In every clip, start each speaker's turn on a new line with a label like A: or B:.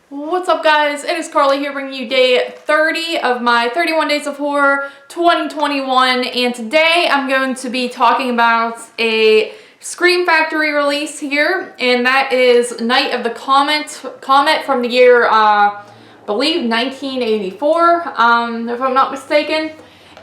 A: What's up, guys? It is Carly here bringing you day 30 of my 31 Days of Horror 2021, and today I'm going to be talking about a Scream Factory release here, and that is Night of the Comet from the year, I believe 1984, if I'm not mistaken.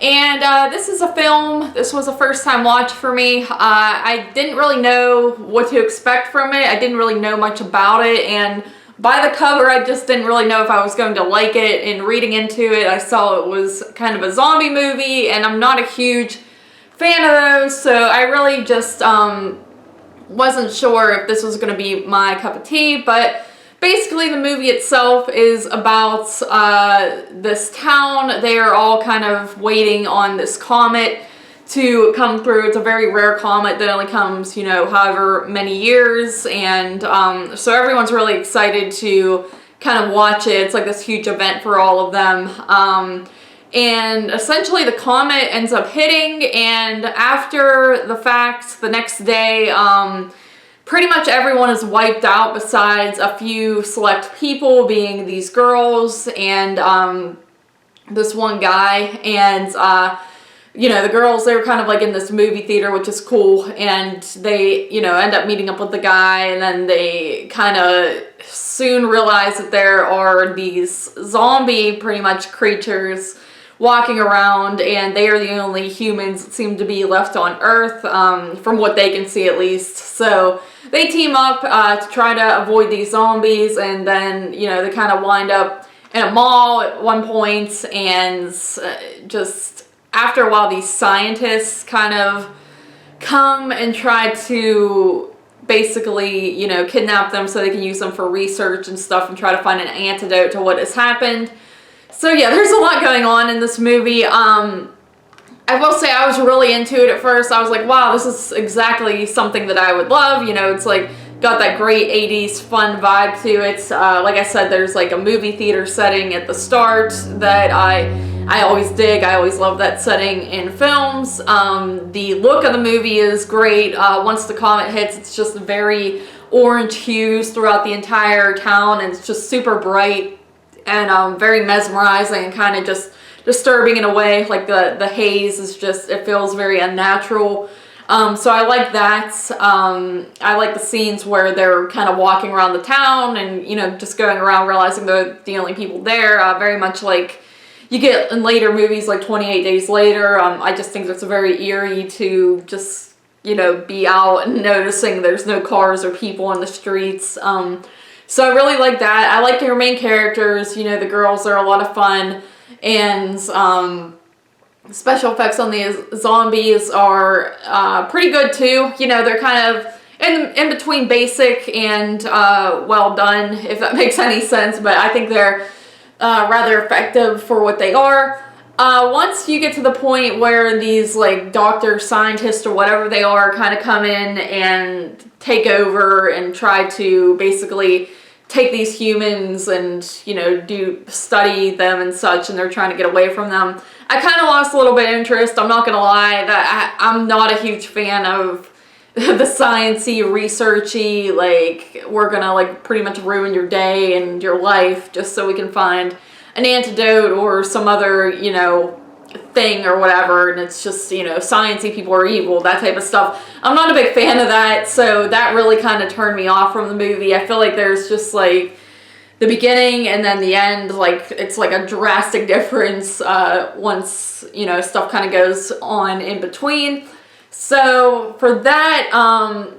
A: And this is a film. This was a first time watch for me. I didn't really know what to expect from it. I didn't really know much about it, and by the cover, I just didn't really know if I was going to like it, and reading into it, I saw it was kind of a zombie movie, and I'm not a huge fan of those, so I really just wasn't sure if this was going to be my cup of tea. But basically the movie itself is about this town. They are all kind of waiting on this comet to come through. It's a very rare comet that only comes, you know, however many years, and so everyone's really excited to kind of watch it. It's like this huge event for all of them, and essentially the comet ends up hitting, and after the fact, the next day, pretty much everyone is wiped out besides a few select people, being these girls and this one guy. And you know, the girls, they were kind of like in this movie theater, which is cool, and they, you know, end up meeting up with the guy, and then they kind of soon realize that there are these zombie, pretty much, creatures walking around, and they are the only humans that seem to be left on Earth, from what they can see at least. So they team up to try to avoid these zombies, and then, you know, they kind of wind up in a mall at one point, and just after a while, these scientists kind of come and try to basically, you know, kidnap them so they can use them for research and stuff and try to find an antidote to what has happened. So yeah, there's a lot going on in this movie. I will say I was really into it at first. I was like, wow, this is exactly something that I would love. You know, it's like got that great 80s fun vibe to it. Like I said, there's like a movie theater setting at the start that I always dig. I always love that setting in films. The look of the movie is great. Once the comet hits, it's just very orange hues throughout the entire town, and it's just super bright and very mesmerizing and kind of just disturbing in a way. Like the haze is just, it feels very unnatural. So I like that. I like the scenes where they're kind of walking around the town and, you know, just going around realizing they're the only people there. Very much like you get in later movies like 28 Days Later. I just think it's very eerie to just, you know, be out and noticing there's no cars or people in the streets. So I really like that. I like your main characters. You know, the girls are a lot of fun, and special effects on these zombies are pretty good too. You know, they're kind of in between basic and well done, if that makes any sense, but I think they're rather effective for what they are. Once you get to the point where these like doctor scientists or whatever they are kind of come in and take over and try to basically take these humans and, you know, study them and such, and they're trying to get away from them, I kind of lost a little bit of interest. I'm not gonna lie, that I'm not a huge fan of the sciencey, researchy, like, we're gonna like pretty much ruin your day and your life just so we can find an antidote or some other, you know, thing or whatever, and it's just, you know, sciencey people are evil, that type of stuff. I'm not a big fan of that, so that really kind of turned me off from the movie. I feel like there's just like the beginning and then the end, like it's like a drastic difference once, you know, stuff kind of goes on in between. So for that,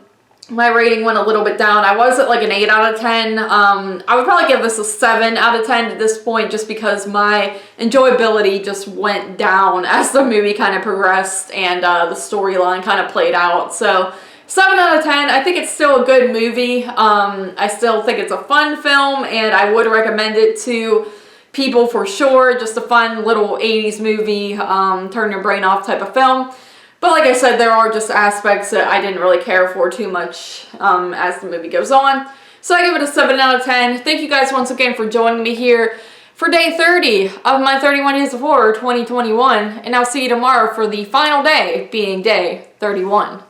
A: my rating went a little bit down. I was at like an 8 out of 10. I would probably give this a 7 out of 10 at this point, just because my enjoyability just went down as the movie kind of progressed and the storyline kind of played out. So 7 out of 10. I think it's still a good movie. I still think it's a fun film, and I would recommend it to people for sure. Just a fun little 80s movie, turn your brain off type of film. But like I said, there are just aspects that I didn't really care for too much as the movie goes on. So I give it a 7 out of 10. Thank you guys once again for joining me here for day 30 of my 31 Days of Horror 2021. And I'll see you tomorrow for the final day, being day 31.